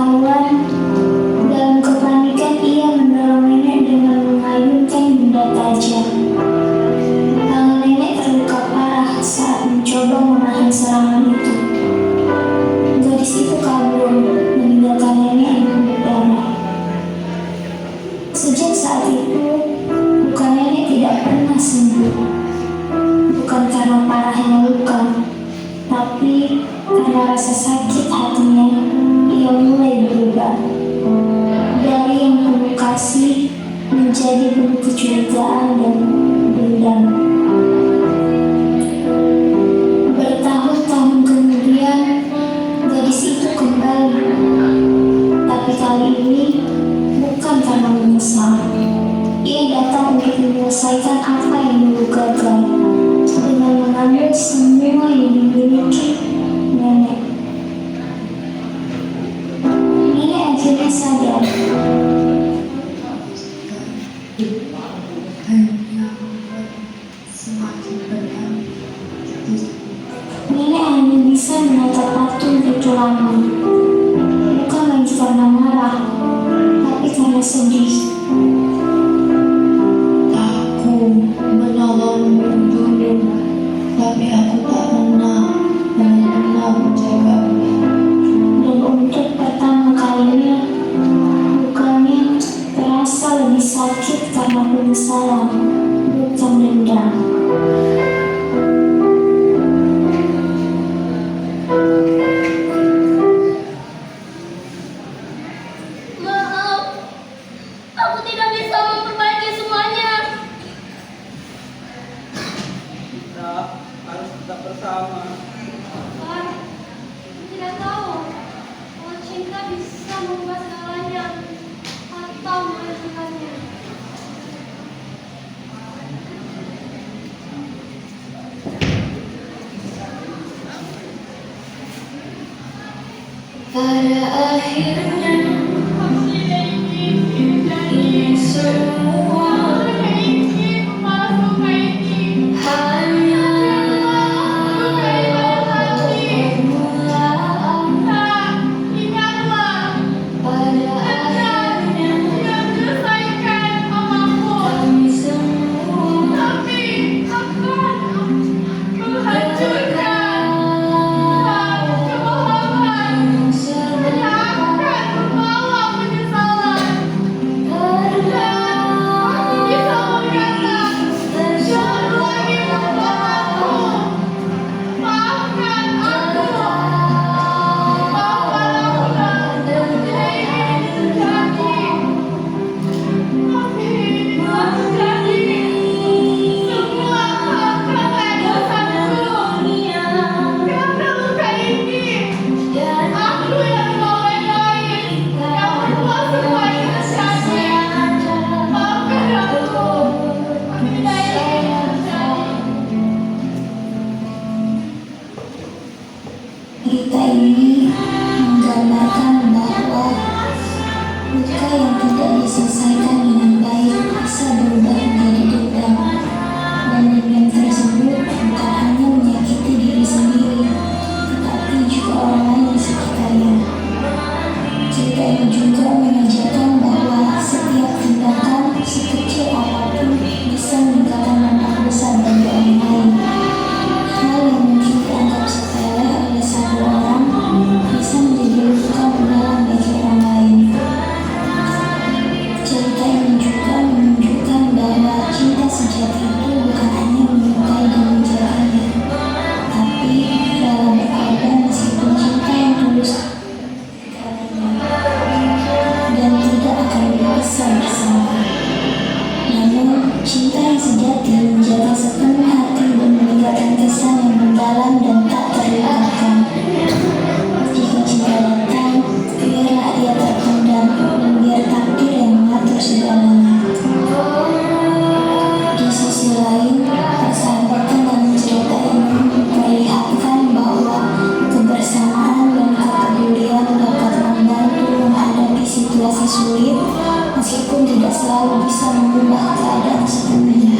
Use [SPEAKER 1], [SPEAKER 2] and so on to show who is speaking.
[SPEAKER 1] ketahuan, dalam kepanikan ia mendorong nenek dengan mengayunkan benda tajam. Tangan nenek terluka parah saat mencoba menahan serangan itu. Gadis itu kabur, meninggalkan nenek yang berdarah. Sejak saat itu, luka nenek tidak pernah sembuh. Bukan karena parahnya luka, tapi karena rasa sakit hatinya, ia mulai berubah. Dari yang penuh kasih, menjadi penuh kecurigaan dan dendam. Bertahun-tahun kemudian, gadis itu kembali. Tapi kali ini, bukan karena menyesal. Ia datang untuk menyelesaikan apa yang dulu gagal, dengan mengambil semua yang dimiliki nenek. Nenek akhirnya sadar. Nenek hanya bisa menatap patung itu lama, bukan lagi karena marah, tapi karena sedih.
[SPEAKER 2] Aku menolongmu dulu, tapi aku tak pernah benar-benar menjagamu.
[SPEAKER 1] Dan untuk pertama kalinya, lukanya terasa lebih sakit karena penyesalan, bukan dendam.
[SPEAKER 3] Maaf, aku tidak bisa memperbaiki semuanya.
[SPEAKER 4] Kita harus tetap bersama.
[SPEAKER 3] Tuhan, aku tidak tahu kalau cinta bisa mengubah segalanya atau menghancurkannya.
[SPEAKER 2] Pada akhirnya ini semua hanya permulaan. Pada akhirnya kami semua
[SPEAKER 1] Cerita ini menggambarkan bahwa luka yang tidak diselesaikan dengan baik bisa berubah menjadi dendam. Dan dendam tersebut bukan hanya menyakiti diri sendiri, tetapi juga orang lain di sekitarnya. Cerita ini juga mengajarkan bahwa setiap tindakan sekecil apapun bisa meninggalkan dampak besar bagi orang lain. Hal yang mungkin dianggap sepele oleh satu orang bisa menjadi luka mendalam bagi orang lain. Cerita ini juga menunjukkan bahwa cinta sejati itu bukan hanya menyukai dan menjaganya, tapi rela berkorban meskipun cinta yang tulus dan tidak akan bisa bersama. Namun, cinta yang sejati menjaga sepenuh hati dan meninggalkan kesan yang mendalam dan tak terlupakan. Jika cinta datang, biarlah ia terpendam dan biar takdir yang mengatur segalanya. Di sisi lain, persahabatan dalam cerita ini memperlihatkan bahwa kebersamaan dan kepedulian dapat membantu menghadapi situasi sulit, meskipun tidak selalu bisa mengubah keadaan sepenuhnya.